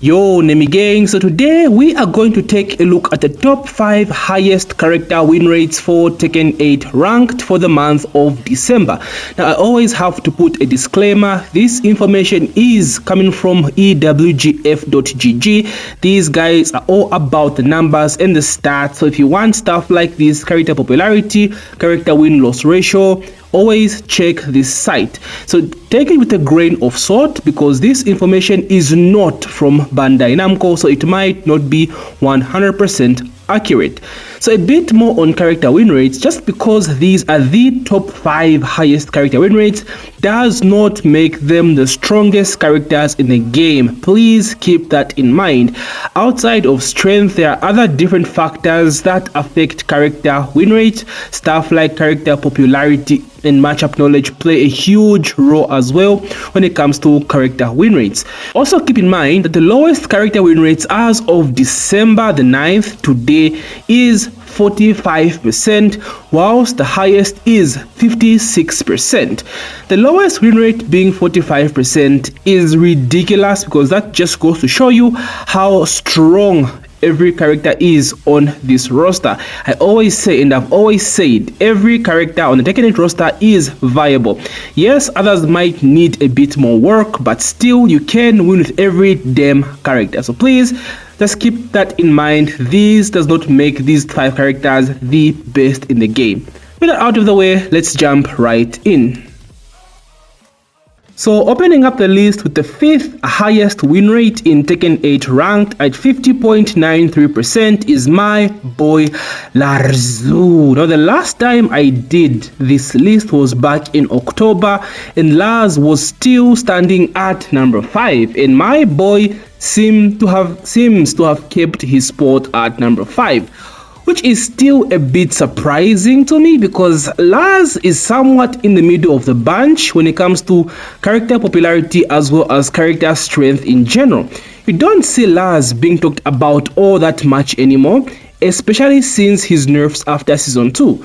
Yo, Nemi Gang, so today we are going to take a look at the top 5 highest character win rates for Tekken 8 ranked for the month of December. Now, I always have to put a disclaimer. This information is coming from ewgf.gg. These guys are all about the numbers and the stats. So if you want stuff like this, character popularity, character win-loss ratio, always check this site. So take it with a grain of salt because this information is not from Bandai Namco, so it might not be 100% accurate. So a bit more on character win rates. Just because these are the top 5 highest character win rates does not make them the strongest characters in the game. Please keep that in mind. Outside of strength, there are other different factors that affect character win rate. Stuff like character popularity and matchup knowledge play a huge role as well when it comes to character win rates. Also keep in mind that the lowest character win rates as of December the 9th today is 45%, whilst the highest is 56%. The lowest win rate being 45% is ridiculous because that just goes to show you how strong every character is on this roster. I always say, and I've always said, every character on the Tekken 8 roster is viable. Yes, others might need a bit more work, but still you can win with every damn character. So please just keep that in mind. This does not make these 5 characters the best in the game. With that out of the way, let's jump right in. So opening up the list with the 5th highest win rate in Tekken 8 ranked at 50.93% is my boy Larzu. Now the last time I did this list was back in October and Lars was still standing at number 5 and my boy seems to have kept his spot at number 5. Which is still a bit surprising to me because Lars is somewhat in the middle of the bunch when it comes to character popularity as well as character strength in general. You don't see Lars being talked about all that much anymore, especially since his nerfs after Season 2.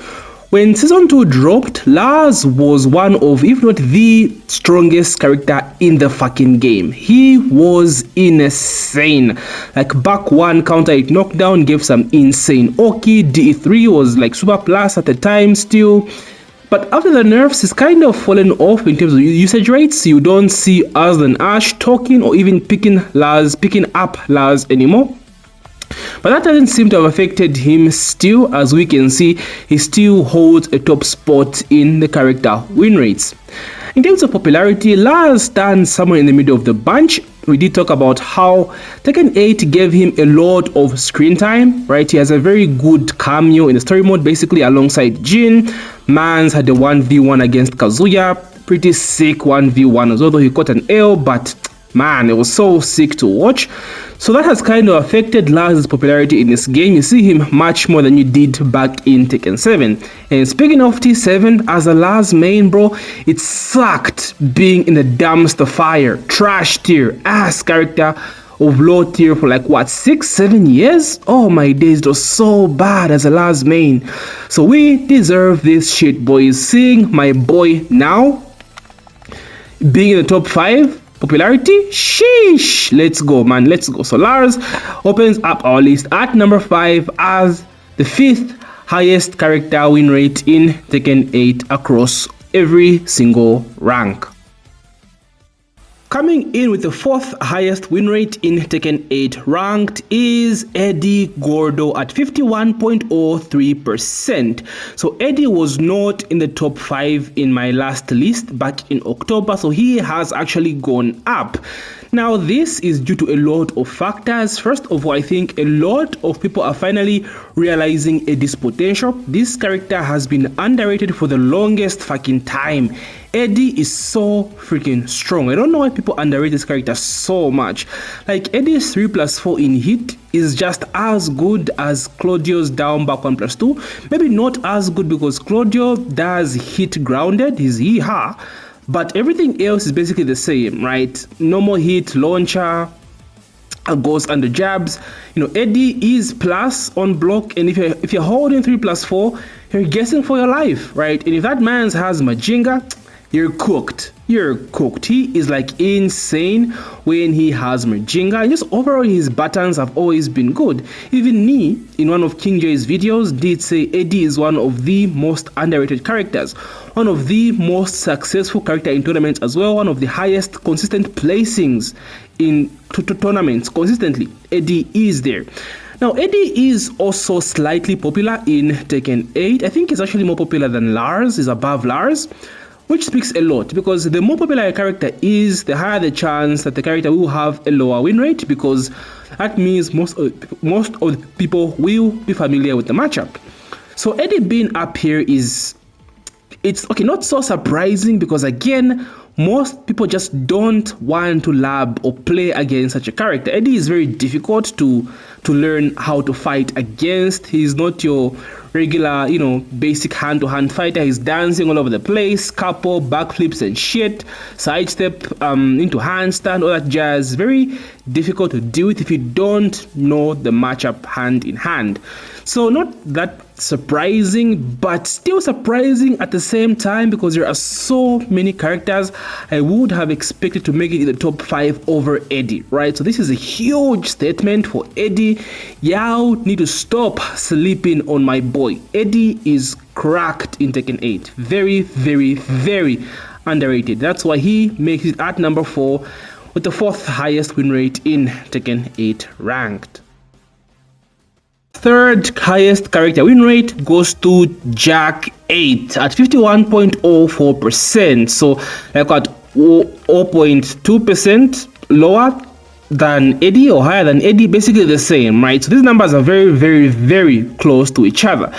When Season 2 dropped, Lars was one of, if not the strongest character in the fucking game. He was insane. Like back 1 counter hit knockdown gave some insane Oki. DE3 was like super plus at the time still. But after the nerfs, it's kind of fallen off in terms of usage rates. You don't see us and Ash talking or even picking up Lars anymore. But that doesn't seem to have affected him still. As we can see, he still holds a top spot in the character win rates. In terms of popularity, Lars stands somewhere in the middle of the bunch. We did talk about how Tekken 8 gave him a lot of screen time, right? He has a very good cameo in the story mode, basically alongside Jin. Mans had a 1v1 against Kazuya, pretty sick 1v1, although he caught an L, but man, it was so sick to watch. So that has kind of affected Lars' popularity in this game. You see him much more than you did back in Tekken 7. And speaking of T7, as a Lars main, bro, it sucked being in the dumpster fire, trash tier, ass character of low tier for like what, 6-7 years? Oh my days, it was so bad as a Lars main. So we deserve this shit, boys. Seeing my boy now being in the top 5 popularity, sheesh, let's go, man, let's go. So Lars opens up our list at number 5 as the 5th highest character win rate in Tekken 8 across every single rank. Coming in with the 4th highest win rate in Tekken 8 ranked is Eddie Gordo at 51.03%. So Eddie was not in the top 5 in my last list back in October, so he has actually gone up. Now this is due to a lot of factors. First of all, I think a lot of people are finally realizing Eddie's potential. This character has been underrated for the longest fucking time. Eddie is so freaking strong. I don't know why people underrate this character so much. Like Eddie's 3+4 in hit is just as good as Claudio's down back 1+2. Maybe not as good because Claudio does hit grounded, he's hee-ha. But everything else is basically the same, right? Normal hit, launcher, goes under jabs. You know, Eddie is plus on block, and if you're holding 3+4, you're guessing for your life, right? And if that man has Majinga, you're cooked. You're cooked. He is like insane when he has Merjinga, and just overall his buttons have always been good. Even me, in one of King J's videos, did say Eddie is one of the most underrated characters, one of the most successful character in tournaments as well, one of the highest consistent placings in tournaments consistently. Eddie is there. Now, Eddie is also slightly popular in Tekken 8. I think he's actually more popular than Lars, is above Lars, which speaks a lot, because the more popular a character is, the higher the chance that the character will have a lower win rate, because that means most of the people will be familiar with the matchup. So Eddie being up here it's okay, not so surprising, because again, most people just don't want to lab or play against such a character. Eddie is very difficult to learn how to fight against. He's not your regular, basic hand-to-hand fighter. He's dancing all over the place, couple backflips and shit, sidestep into handstand, all that jazz. Very difficult to deal with if you don't know the matchup hand in hand. So not that surprising, but still surprising at the same time, because there are so many characters I would have expected to make it in the top 5 over Eddie, right? So this is a huge statement for Eddie. Y'all need to stop sleeping on my boy. Eddie is cracked in Tekken 8. Very, very, very underrated. That's why he makes it at number 4 with the 4th highest win rate in Tekken 8 ranked. Third highest character win rate goes to Jack 8 at 51.04%. So like at 0.2% lower than Eddie or higher than Eddie, basically the same, right? So these numbers are very, very, very close to each other.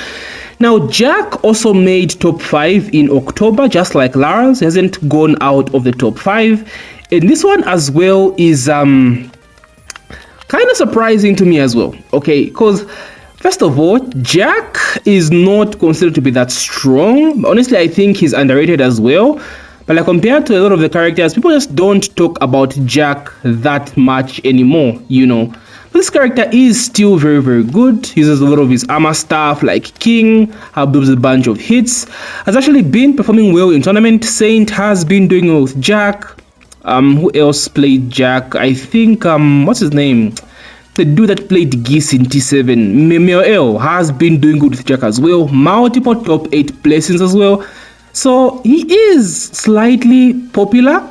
Now, Jack also made top 5 in October, just like Lars. He hasn't gone out of the top 5. And this one as well is kind of surprising to me as well, okay? Because first of all, Jack is not considered to be that strong. Honestly, I think he's underrated as well. But like compared to a lot of the characters, people just don't talk about Jack that much anymore, This character is still very, very good. He uses a lot of his armor stuff like King, absorbs a bunch of hits. Has actually been performing well in tournament. Saint has been doing well with Jack. Who else played Jack? I think, what's his name? The dude that played Geese in T7, Mioel, has been doing good with Jack as well. Multiple top 8 placings as well. So he is slightly popular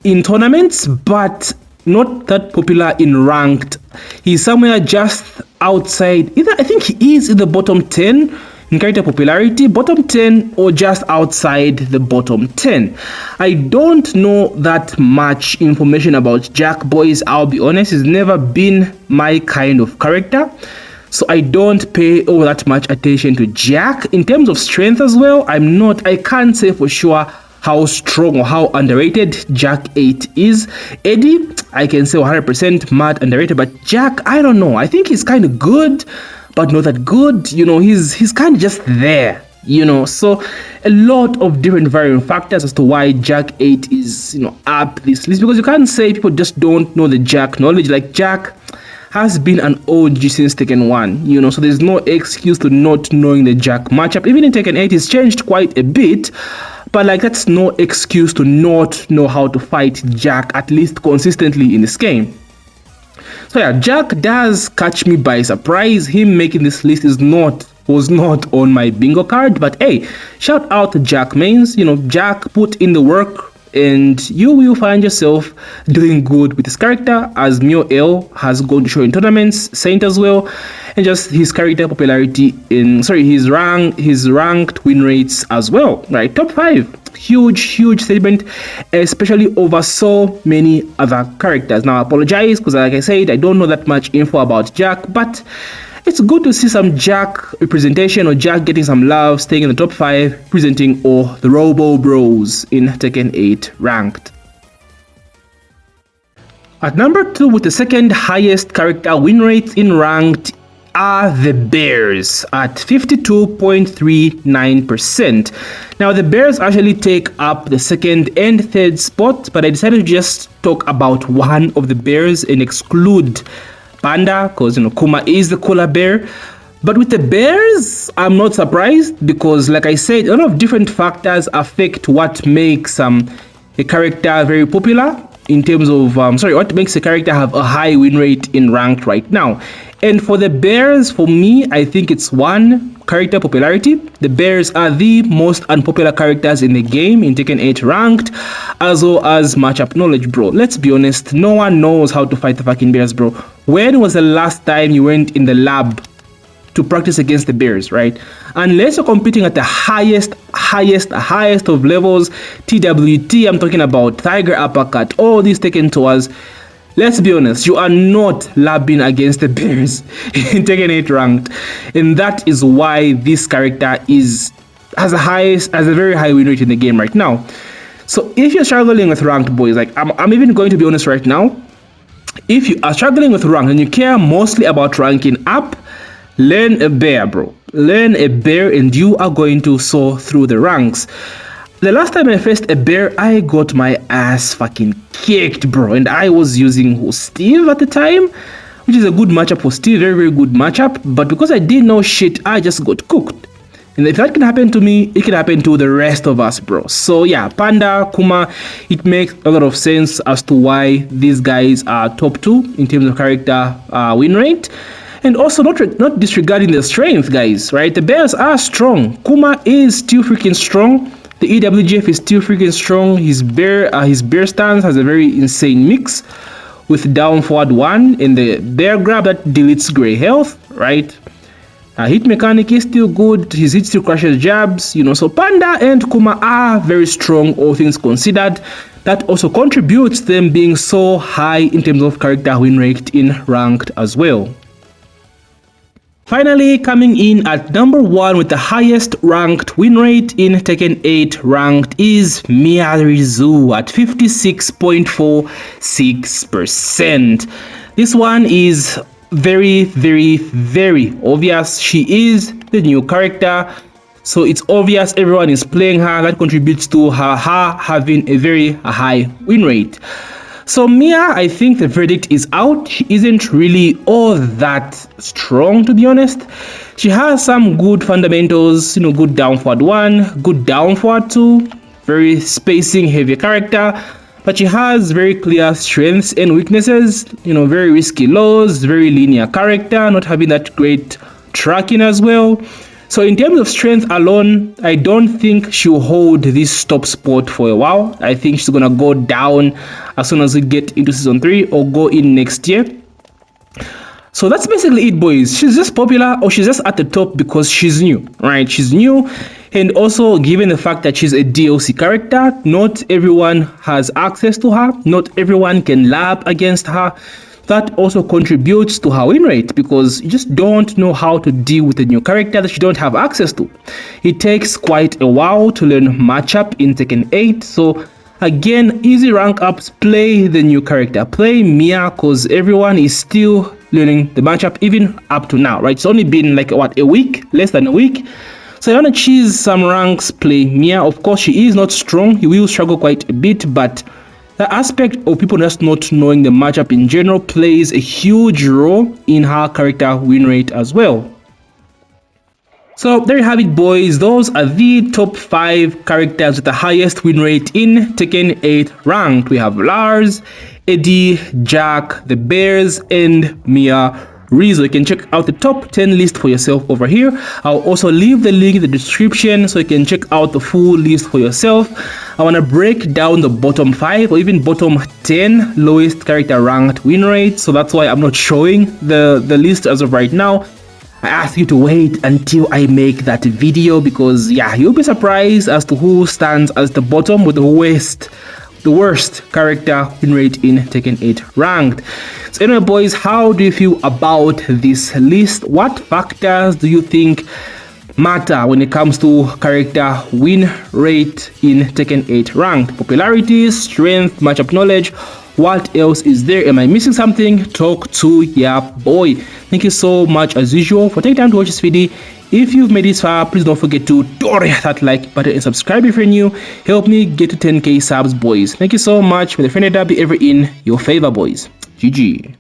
in tournaments, but not that popular in ranked. He's somewhere just outside. I think he is in the bottom 10 in character popularity, bottom 10 or just outside the bottom 10. I don't know that much information about Jack, boys. I'll be honest, he's never been my kind of character. So I don't pay all that much attention to Jack. In terms of strength as well, I can't say for sure how strong or how underrated Jack 8 is. Eddie, I can say 100% mad underrated, but Jack, I don't know. I think he's kind of good, but not that good. He's kind of just there. So a lot of different varying factors as to why Jack 8 is, up this list, because you can't say people just don't know the Jack knowledge. Like, Jack has been an OG since Tekken 1, so there's no excuse to not knowing the Jack matchup. Even in Tekken 8, it's changed quite a bit, but like, that's no excuse to not know how to fight Jack, at least consistently in this game. So yeah, Jack does catch me by surprise. Him making this list was not on my bingo card, but hey, shout out to Jack mains. Jack put in the work, and you will find yourself doing good with his character, as Mioel has gone to show in tournaments, Saint as well, and just his character popularity his ranked win rates as well, right? Top 5, huge statement, especially over so many other characters. Now I apologize, because like I said, I don't know that much info about Jack, but it's good to see some Jack representation, or Jack getting some love, staying in the top 5, presenting all the Robo Bros in Tekken 8 ranked. At number 2, with the second highest character win rate in ranked, are the Bears at 52.39%. Now the Bears actually take up the second and third spot, but I decided to just talk about one of the Bears and exclude Panda, because Kuma is the cooler bear. But with the Bears, I'm not surprised because, like I said, a lot of different factors affect what makes a character very popular in terms of, what makes a character have a high win rate in ranked right now. And for the Bears, for me, I think it's one, character popularity. The Bears are the most unpopular characters in the game in Tekken 8 ranked, as well as matchup knowledge, bro. Let's be honest, no one knows how to fight the fucking Bears, bro. When was the last time you went in the lab to practice against the Bears, right? Unless you're competing at the highest of levels, TWT, I'm talking about Tiger Uppercut, all these Tekken tours. Let's be honest, you are not labbing against the Bears in Tekken 8 ranked, and that is why this character has a very high win rate in the game right now. So if you're struggling with ranked, boys, like I'm even going to be honest right now, if you are struggling with ranked and you care mostly about ranking up, learn a bear, bro. Learn a bear and you are going to soar through the ranks. The last time I faced a bear, I got my ass fucking kicked, bro. And I was using Steve at the time, which is a good matchup for Steve, very, very good matchup. But because I didn't know shit, I just got cooked. And if that can happen to me, it can happen to the rest of us, bro. So yeah, Panda, Kuma, it makes a lot of sense as to why these guys are top 2 in terms of character win rate. And also not disregarding the strength, guys, right? The Bears are strong. Kuma is still freaking strong. The EWGF is still freaking strong. His bear stance has a very insane mix with down forward 1 and the bear grab that deletes gray health, right? Hit mechanic is still good. His hit still crushes jabs, you know. So Panda and Kuma are very strong, all things considered. That also contributes to them being so high in terms of character win rate in ranked as well. Finally, coming in at number 1 with the highest ranked win rate in Tekken 8 ranked is Miyarizu at 56.46%. This one is very, very, very obvious. She is the new character, so it's obvious everyone is playing her. That contributes to her having a very high win rate. So Mia, I think the verdict is out. She isn't really all that strong, to be honest. She has some good fundamentals, you know, good down forward 1, good down forward 2, very spacing heavy character, but she has very clear strengths and weaknesses, you know, very risky lows, very linear character, not having that great tracking as well. So in terms of strength alone, I don't think she'll hold this top spot for a while. I think she's gonna go down as soon as we get into season 3 or go in next year. So that's basically it, boys. She's just popular, or she's just at the top because she's new, right? She's new, and also given the fact that she's a DLC character, not everyone has access to her, not everyone can lab against her. That also contributes to her win rate because you just don't know how to deal with a new character that you don't have access to. It takes quite a while to learn matchup in Tekken 8, so again, easy rank ups, play the new character, play Mia, because everyone is still learning the matchup even up to now, right? It's only been like what, a week, less than a week. So you want to choose some ranks, play Mia. Of course, she is not strong, you will struggle quite a bit, but the aspect of people just not knowing the matchup in general plays a huge role in her character win rate as well. So there you have it, boys. Those are the top 5 characters with the highest win rate in Tekken 8 ranked. We have Lars, Eddie, Jack, the Bears, and Mia Rizzo. You can check out the top 10 list for yourself over here. I'll also leave the link in the description so you can check out the full list for yourself. I want to break down the bottom 5 or even bottom 10 lowest character ranked win rates, so that's why I'm not showing the list as of right now. I ask you to wait until I make that video because yeah, you'll be surprised as to who stands as the bottom with the worst character win rate in Tekken 8 ranked. So anyway, boys, how do you feel about this list? What factors do you think matter when it comes to character win rate in Tekken 8 ranked? Popularity, strength, matchup knowledge. What else is there? Am I missing something? Talk to your boy. Thank you so much as usual for taking time to watch this video. If you've made this far, please don't forget to hit that like button and subscribe if you're new. Help me get to 10k subs, boys. Thank you so much. May the friend be ever in your favor, boys. GG.